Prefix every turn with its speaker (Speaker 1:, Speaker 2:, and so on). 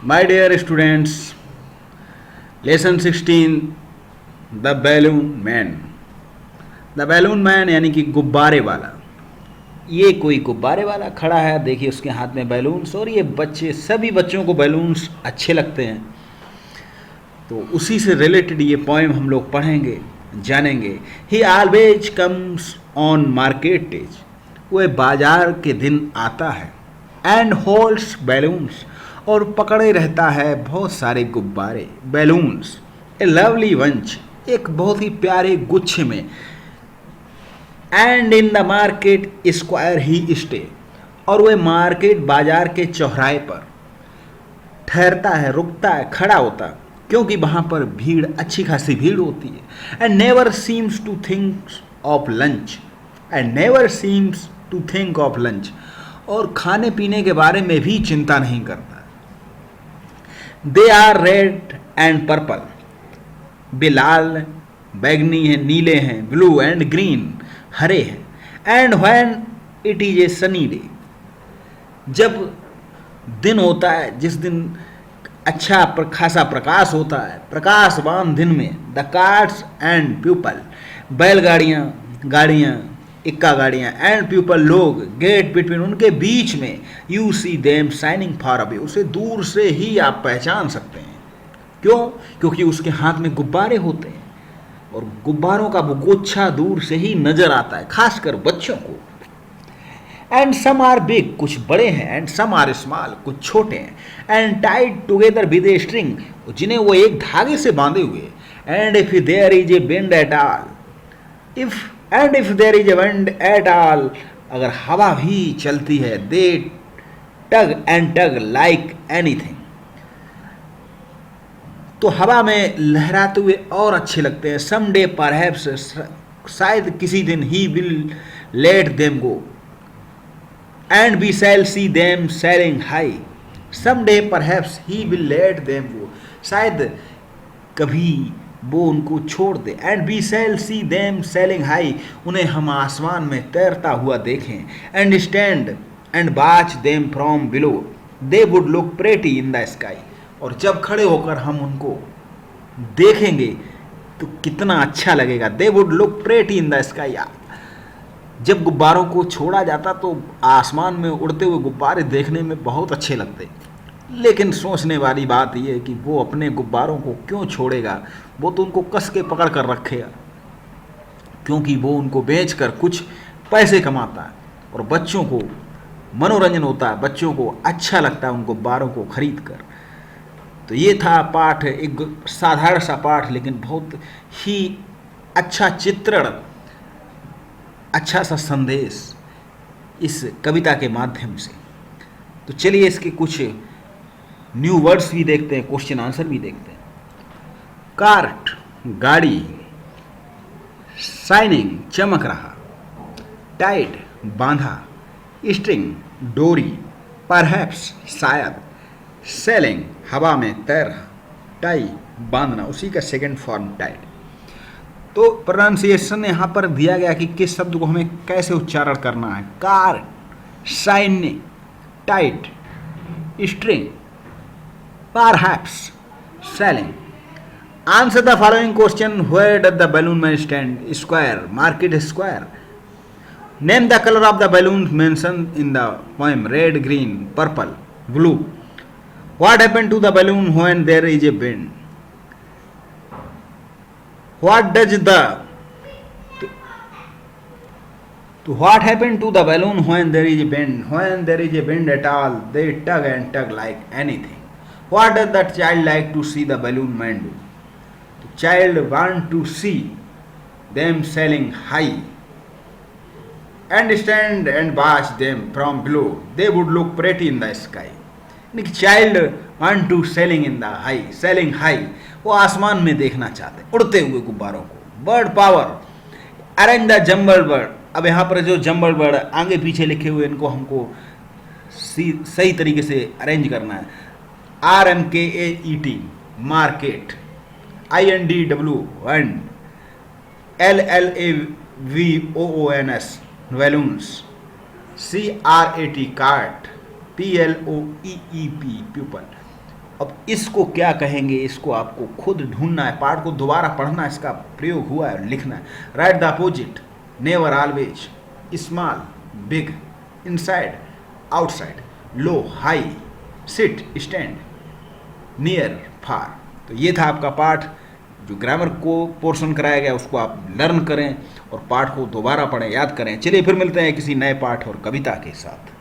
Speaker 1: My dear students, lesson 16 the balloon man. The balloon man यानी कि गुब्बारे वाला। ये कोई गुब्बारे वाला खड़ा है, देखिए उसके हाथ में बैलून्स, और ये बच्चे, सभी बच्चों को बैलून्स अच्छे लगते हैं, तो उसी से रिलेटेड ये पोएम हम लोग पढ़ेंगे, जानेंगे। ही always comes on market days, वह बाजार के दिन आता है, एंड होल्ड्स बैलून्स, और पकड़े रहता है बहुत सारे गुब्बारे, बैलून्स, ए लवली वंच, एक बहुत ही प्यारे गुच्छे में, and in the market square he stay, और वह मार्केट बाजार के चौराहे पर ठहरता है, रुकता है, खड़ा होता है, क्योंकि वहाँ पर भीड़, अच्छी खासी भीड़ होती है। And never seems to think of lunch, and never seems to think of lunch, और खाने पीने के बारे में भी चिंता नहीं करता। They are red and purple, वे लाल, बैगनी हैं, नीले हैं, ब्लू एंड ग्रीन, हरे हैं। And when it is a sunny day, जब दिन होता है, जिस दिन अच्छा खासा प्रकाश होता है, प्रकाशवान दिन में, द कार्ट्स एंड पीपल, बैलगाड़ियाँ, गाड़ियाँ, इक्का गाड़ियाँ, एंड पीपल, लोग, गेट बिटवीन, उनके बीच में, you see them shining far away, उसे दूर से ही आप पहचान सकते हैं। क्यों? क्योंकि उसके हाथ में गुब्बारे होते हैं, और गुब्बारों का वो गुच्छा दूर से ही नजर आता है, खासकर बच्चों को। एंड सम आर बिग, कुछ बड़े हैं, एंड सम आर स्मॉल, कुछ छोटे हैं, and tied together with a string, जिन्हें वो एक धागे से बांधे हुए। And if there is a wind at all, if there is a wind at all, अगर हवा भी चलती है, they tug and tug like anything, तो हवा में लहराते हुए और अच्छे लगते हैं। सम डे परहैप्स, शायद किसी दिन, he will let them go, and we shall see them sailing high, some day perhaps he will let them go, शायद कभी वो उनको छोड़ दे। And we shall see them sailing high, उन्हें हम आसमान में तैरता हुआ देखें। And stand and watch them from below, they would look pretty in the sky, और जब खड़े होकर हम उनको देखेंगे तो कितना अच्छा लगेगा। दे would look pretty in the sky, जब गुब्बारों को छोड़ा जाता तो आसमान में उड़ते हुए गुब्बारे देखने में बहुत अच्छे लगते। लेकिन सोचने वाली बात यह है कि वो अपने गुब्बारों को क्यों छोड़ेगा, वो तो उनको कस के पकड़ कर रखेगा, क्योंकि वो उनको बेचकर कुछ पैसे कमाता है, और बच्चों को मनोरंजन होता है, बच्चों को अच्छा लगता है उन गुब्बारों को खरीद कर। तो ये था पाठ, एक साधारण सा पाठ, लेकिन बहुत ही अच्छा चित्रण, अच्छा सा संदेश इस कविता के माध्यम से। तो चलिए इसके कुछ न्यू वर्ड्स भी देखते हैं, क्वेश्चन आंसर भी देखते हैं। कार्ट, गाड़ी, शाइनिंग, चमक रहा, टाइड, बांधा, स्ट्रिंग, डोरी, परहैप्स, शायद, सेलिंग, हवा में तैर रहा, टाई, बांधना, उसी का सेकंड फॉर्म टाइड। तो प्रोनाउंसिएशन यहाँ पर दिया गया कि किस शब्द को हमें कैसे उच्चारण करना है। Car, shining, tight, string, perhaps, sailing. Answer the following question, where does the balloon man stand? Square, market square. Name the colour of the balloon mentioned in the poem, red, green, purple, blue. What happened to the balloon when there is a wind? What happened to the balloon when there is a wind? When there is a wind at all, they tug and tug like anything. What does that child like to see the balloon man do? The child want to see them sailing high, and stand and watch them from below. They would look pretty in the sky. Child want to sailing in the high, sailing high, वो आसमान में देखना चाहते, उड़ते हुए गुब्बारों को। Bird power, arrange the jumble bird. अब यहाँ पर जो जम्बल बर्ड आगे पीछे लिखे हुए, इनको हमको सही तरीके से अरेंज करना है। RMKAET, मार्केट, INDW, वंड, LLAVOONS, balloons, CRAT, cart, PLOEEP, people, अब इसको क्या कहेंगे, इसको आपको खुद ढूंढना है, पाठ को दोबारा पढ़ना, इसका प्रयोग हुआ है और लिखना है। Write the opposite, never always, small big, inside outside, low high, sit stand, near far. तो ये था आपका पाठ। जो ग्रामर को पोर्शन कराया गया उसको आप लर्न करें और पाठ को दोबारा पढ़ें, याद करें। चलिए फिर मिलते हैं किसी नए पाठ और कविता के साथ।